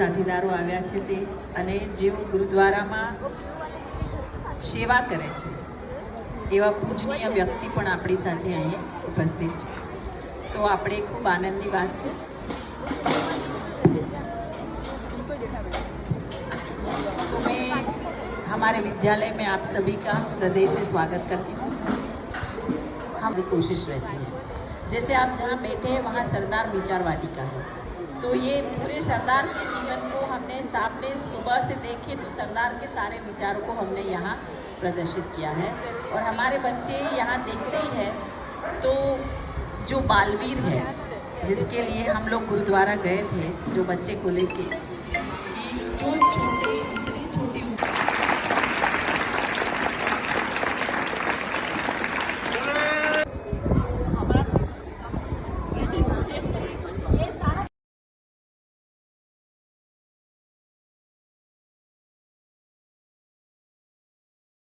સાથીદારો આવ્યા છે તે અને જેઓ ગુરુદ્વારામાં સેવા કરે છે એવા પૂજનીય વ્યક્તિ પણ આપણી સાથે અહીં ઉપસ્થિત છે, તો આપણે ખૂબ આનંદની વાત છે। तो मैं हमारे विद्यालय में आप सभी का हृदय से स्वागत करती हूँ। हमारी कोशिश रहती है, जैसे आप जहाँ बैठे हैं वहाँ सरदार विचार वाटिका है, तो ये पूरे सरदार के जीवन को हमने सामने सुबह से देखे तो सरदार के सारे विचारों को हमने यहाँ प्रदर्शित किया है। और हमारे बच्चे यहाँ देखते ही हैं, तो जो बालवीर है जिसके लिए हम लोग गुरुद्वारा गए थे, जो बच्चे को लेके कि जो